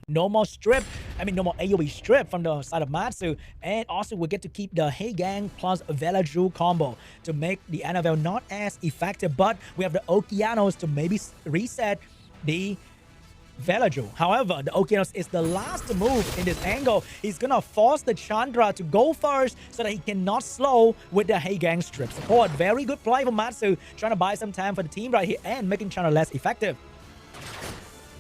No more strip. No more AoE strip from the side of Matsu. And also, we get to keep the Hey Gang plus Velaju combo to make the Annabelle not as effective. But we have the Okeanos to maybe reset the Velaju. However, the Okeanos is the last move in this angle. He's gonna force the Chandra to go first so that he cannot slow with the Hey Gang strip support. Very good play for Matsu, trying to buy some time for the team right here and making Chandra less effective.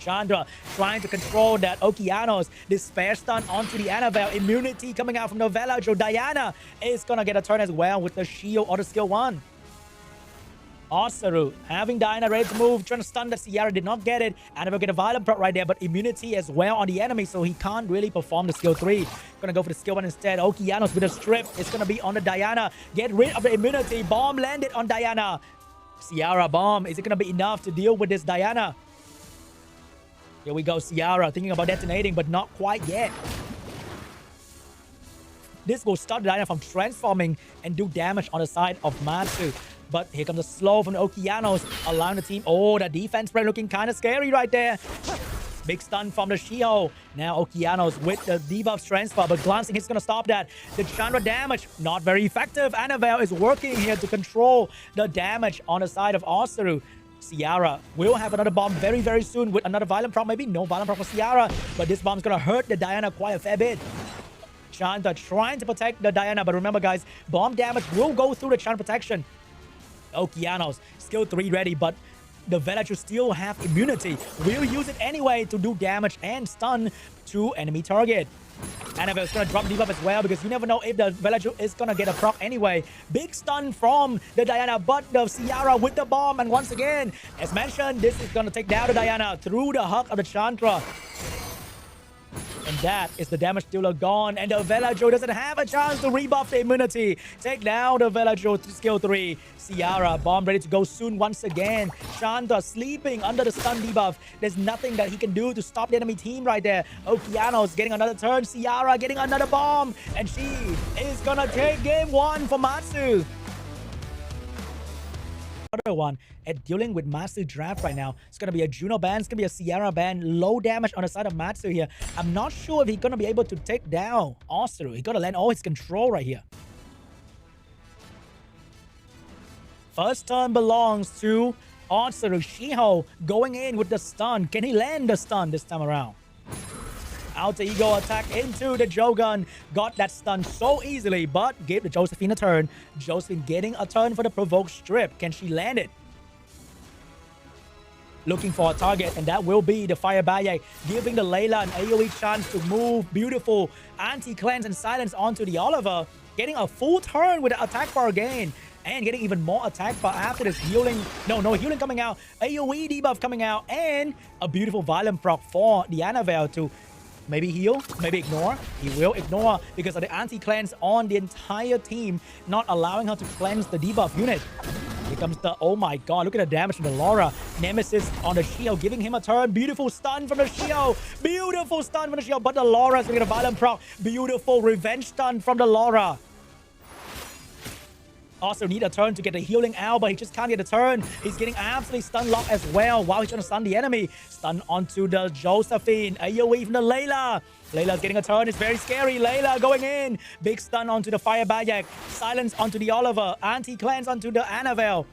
Chandra trying to control that Okeanos. This spare stun onto the Annabelle. Immunity coming out from the Velaju. Diana is gonna get a turn as well with the shield or the skill 1. Osaru having Diana ready to move, trying to stun the Sierra, did not get it. Annabelle get a violent proc right there, but immunity as well on the enemy, so he can't really perform the skill 3. Gonna go for the skill 1 instead. Okeanos with a strip. It's gonna be on the Diana. Get rid of the immunity. Bomb landed on Diana. Sierra bomb. Is it gonna be enough to deal with this Diana? Here we go, Sierra thinking about detonating, but not quite yet. This will stop Diana from transforming and do damage on the side of Matsu. But here comes the slow from the Okeanos, allowing the team. Oh, the defense spread looking kind of scary right there. Big stun from the Shiho. Now Okeanos with the debuff transfer, but glancing hit's gonna stop that. The Chandra damage, not very effective. Annabelle is working here to control the damage on the side of Osaru. Sierra will have another bomb very, very soon with another violent proc. Maybe no violent proc for Sierra, but this bomb's gonna hurt the Diana quite a fair bit. Chandra trying to protect the Diana, but remember guys, bomb damage will go through the Chandra protection. Okeanos, skill 3 ready, but the Velaju still have immunity. We'll use it anyway to do damage and stun to enemy target. Annabelle's gonna drop debuff as well because you never know if the Velaju is gonna get a proc anyway. Big stun from the Diana, but the Sierra with the bomb. And once again, as mentioned, this is gonna take down the Diana through the hug of the Chandra. And that is the damage dealer gone. And the Velaju doesn't have a chance to rebuff the immunity. Take down the Velaju skill 3. Sierra, bomb ready to go soon once again. Chandra sleeping under the stun debuff. There's nothing that he can do to stop the enemy team right there. Okeanos getting another turn. Sierra getting another bomb. And she is gonna take game 1 for Matsu. Other one at dealing with Matsu draft right now. It's gonna be a Juno ban, it's gonna be a Sierra ban. Low damage on the side of Matsu here. I'm not sure if he's gonna be able to take down Osaru. He's gonna land all his control right here. First turn belongs to Osaru. Shiho going in with the stun. Can he land the stun this time around? Alter Ego attack into the Jogun. Got that stun so easily, but gave the Josephine a turn. Josephine getting a turn for the provoke strip. Can she land it? Looking for a target, and that will be the Fire Bayek, giving the Layla an AoE chance to move. Beautiful anti-cleanse and silence onto the Oliver. Getting a full turn with the attack bar again. And getting even more attack bar after this healing. No healing coming out. AoE debuff coming out. And a beautiful violent proc for the Annabelle to maybe heal, maybe ignore. He will ignore because of the anti-cleanse on the entire team, not allowing her to cleanse the debuff unit. Here comes the, oh my god, look at the damage from the Laura. Nemesis on the Shio, giving him a turn. Beautiful stun from the Shio. Beautiful stun from the Shio, but the Laura's gonna get a violent proc. Beautiful revenge stun from the Laura. Also need a turn to get the healing out, but he just can't get a turn. He's getting absolutely stun locked as well while he's trying to stun the enemy. Stun onto the Josephine. AoE from the Layla. Layla's getting a turn. It's very scary. Layla going in. Big stun onto the Fire Bayek. Silence onto the Oliver. Anti-cleanse onto the Annabelle.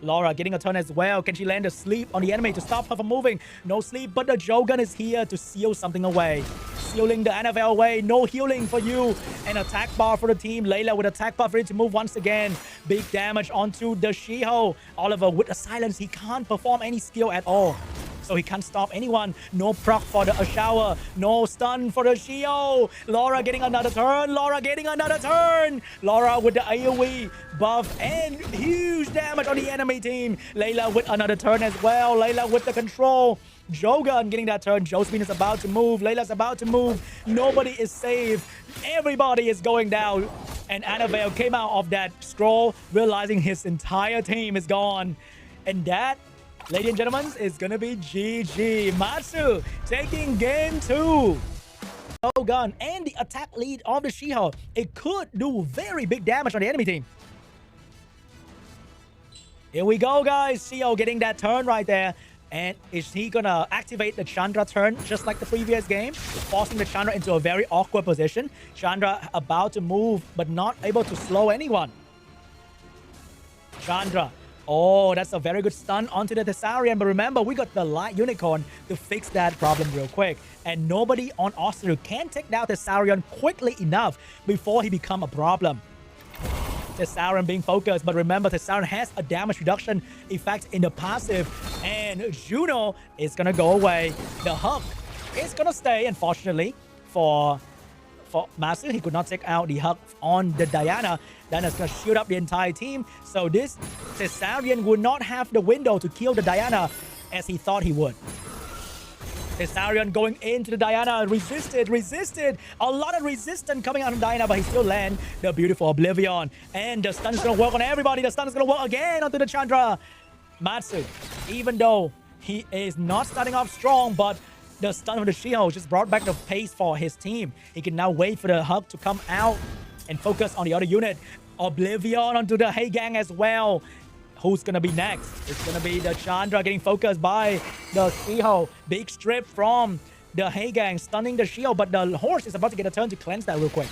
Laura getting a turn as well. Can she land a sleep on the enemy to stop her from moving? No sleep, but the Jogun is here to seal something away. Sealing the Annabelle away. No healing for you. An attack bar for the team. Layla with attack buff ready to move once again. Big damage onto the Shiho. Oliver with a silence. He can't perform any skill at all. So he can't stop anyone. No proc for the Ashawa. No stun for the Shio. Laura getting another turn. Laura getting another turn. Laura with the AoE buff and huge damage on the enemy team. Layla with another turn as well. Layla with the control. Jogun getting that turn. Josephine is about to move. Layla's about to move. Nobody is safe. Everybody is going down. And Annabelle came out of that scroll realizing his entire team is gone. And that, ladies and gentlemen, is gonna be GG. Matsu taking game 2. Jogun and the attack lead of the Shiho. It could do very big damage on the enemy team. Here we go, guys. Shiho getting that turn right there. And is he gonna activate the Chandra turn just like the previous game, forcing the Chandra into a very awkward position? Chandra about to move, but not able to slow anyone. Chandra. Oh, that's a very good stun onto the Thessalian. But remember, we got the Light Unicorn to fix that problem real quick. And nobody on Osaru can take down Thessalian quickly enough before he become a problem. Thessalian being focused, but remember, Thessalian has a damage reduction effect in the passive. And Juno is going to go away. The Hook is going to stay, unfortunately, for Masu. He could not take out the Hook on the Diana. Diana's going to shoot up the entire team. So this Thessalian would not have the window to kill the Diana as he thought he would. Thessalian going into the Diana. Resisted. A lot of resistance coming out of Diana, but he still land the beautiful Oblivion. And the stun is going to work on everybody. The stun is going to work again onto the Chandra. Matsu, even though he is not starting off strong, but the stun of the Shiho just brought back the pace for his team. He can now wait for the Hug to come out and focus on the other unit. Oblivion onto the Heigang as well. Who's going to be next? It's going to be the Chandra getting focused by the Shiho. Big strip from the Heigang, stunning the Shiho, but the horse is about to get a turn to cleanse that real quick.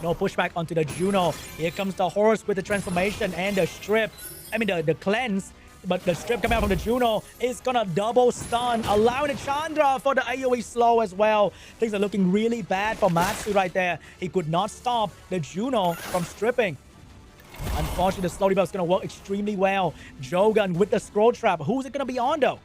No pushback onto the Juno. Here comes the horse with the transformation and the strip. I mean, the cleanse. But the strip coming out from the Juno is going to double stun, allowing the Chandra for the AoE slow as well. Things are looking really bad for Matsu right there. He could not stop the Juno from stripping. Unfortunately, the slow debuff is going to work extremely well. Jogan with the scroll trap. Who's it going to be on, though?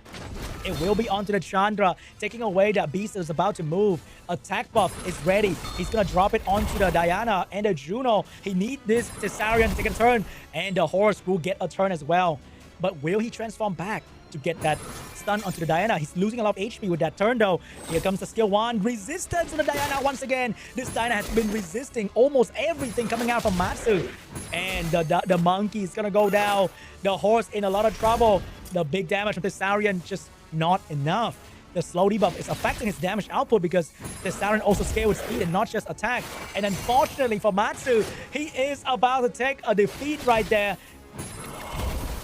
It will be onto the Chandra, taking away that beast that is about to move. Attack buff is ready. He's going to drop it onto the Diana and the Juno. He needs this Thessalian to take a turn, and the horse will get a turn as well. But will he transform back to get that stun onto the Diana? He's losing a lot of HP with that turn, though. Here comes the skill 1. Resistance to the Diana once again. This Diana has been resisting almost everything coming out from Matsu. And the monkey is going to go down. The horse in a lot of trouble. The big damage from Thessalian just not enough. The slow debuff is affecting his damage output because Thessalian also scale with speed and not just attack. And unfortunately for Matsu, he is about to take a defeat right there.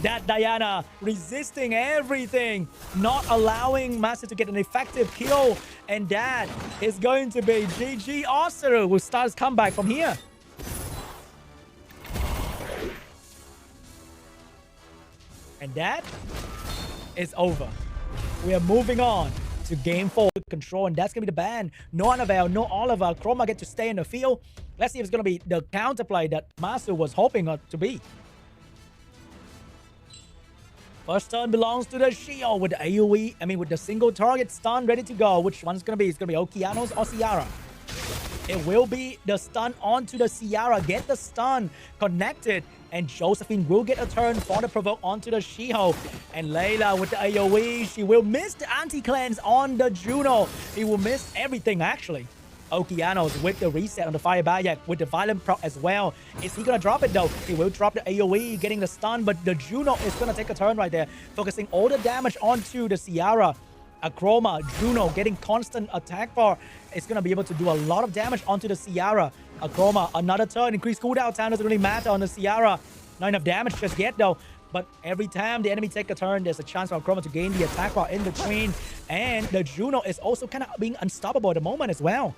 That Diana resisting everything, not allowing Matsu to get an effective kill. And that is going to be GG Osaru, who starts comeback from here. And that is over. We are moving on to game 4 control, and that's going to be the ban. No Annabelle, no Oliver. Chroma get to stay in the field. Let's see if it's going to be the counterplay that Matsu was hoping to be. First turn belongs to the Shio with the AoE, with the single target stun ready to go. Which one's going to be? It's going to be Okeanos or Ciara. It will be the stun onto the Ciara. Get the stun connected. And Josephine will get a turn for the provoke onto the Shiho. And Layla with the AoE. She will miss the anti-cleanse on the Juno. He will miss everything, actually. Okeanos with the reset on the Fire Bayak with the Violent proc as well. Is he going to drop it, though? He will drop the AoE, getting the stun, but the Juno is going to take a turn right there, focusing all the damage onto the Ciara. Achroma, Juno getting constant attack bar. It's going to be able to do a lot of damage onto the Ciara. Achroma, another turn. Increased cooldown time doesn't really matter on the Ciara. Not enough damage just yet, though. But every time the enemy take a turn, there's a chance for Achroma to gain the attack bar in between. And the Juno is also kind of being unstoppable at the moment as well.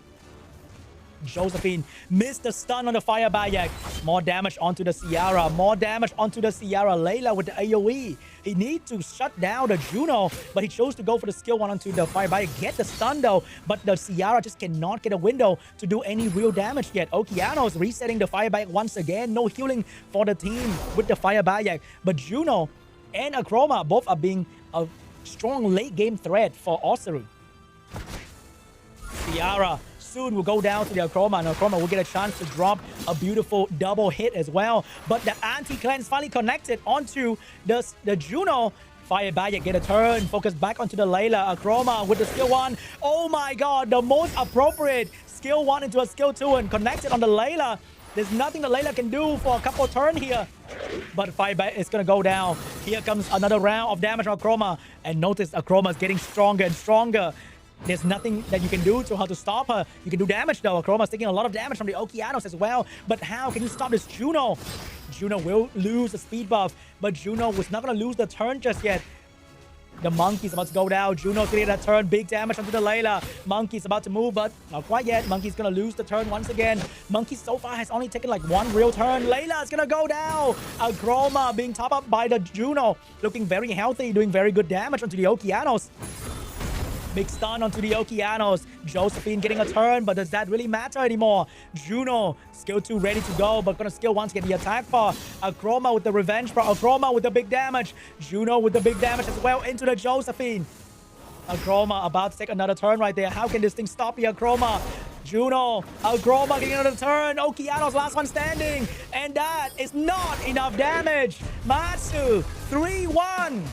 Josephine missed the stun on the Fire Bayak. More damage onto the Ciara. More damage onto the Ciara. Layla with the AoE. He needs to shut down the Juno, but he chose to go for the skill 1 onto the Fire Bayak. Get the stun, though, but the Ciara just cannot get a window to do any real damage yet. Okeanos resetting the Fire Bayak once again. No healing for the team with the Fire Bayak. But Juno and Achroma both are being a strong late game threat for Osaru. Ciara soon will go down to the Achroma, and Achroma will get a chance to drop a beautiful double hit as well. But the anti-cleanse finally connected onto the Juno. Fire Bayak get a turn, focus back onto the Layla. Achroma with the skill 1. Oh my god, the most appropriate skill 1 into a skill 2 and connected on the Layla. There's nothing the Layla can do for a couple of turns here. But Fire Bayak is going to go down. Here comes another round of damage on Achroma. And notice Achroma is getting stronger and stronger. There's nothing that you can do to her to stop her. You can do damage, though. Achroma is taking a lot of damage from the Okeanos as well. But how can you stop this Juno? Juno will lose the speed buff, but Juno was not going to lose the turn just yet. The Monkey's about to go down. Juno's gonna get a turn. Big damage onto the Layla. Monkey's about to move, but not quite yet. Monkey's gonna lose the turn once again. Monkey so far has only taken like one real turn. Layla's gonna go down. Chroma being top up by the Juno. Looking very healthy, doing very good damage onto the Okeanos. Big stun onto the Okeanos. Josephine getting a turn, but does that really matter anymore? Juno, skill 2 ready to go, but gonna skill 1 to get the attack bar. Chroma with the revenge bar. Chroma with the big damage. Juno with the big damage as well into the Josephine. Chroma about to take another turn right there. How can this thing stop here, Chroma? Juno, Chroma getting another turn. Okeanos last one standing. And that is not enough damage. Matsu, 3-1.